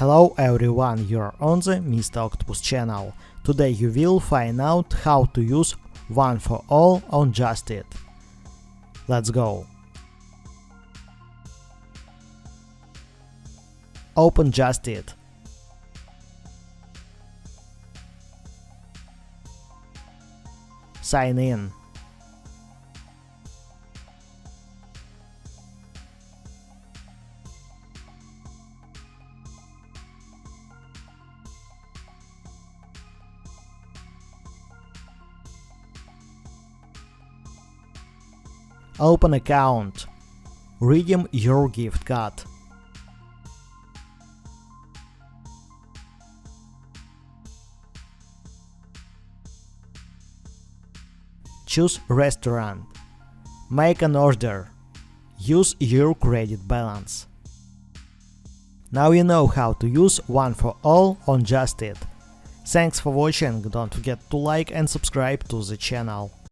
Hello everyone, you're on the Mr. Octopus channel. Today you will find out how to use One4all on Just Eat. Let's go! Open Just Eat. Sign in. Open account. Redeem your gift card. Choose restaurant. Make an order. Use your credit balance. Now you know how to use One4all on Just Eat. Thanks for watching, don't forget to like and subscribe to the channel.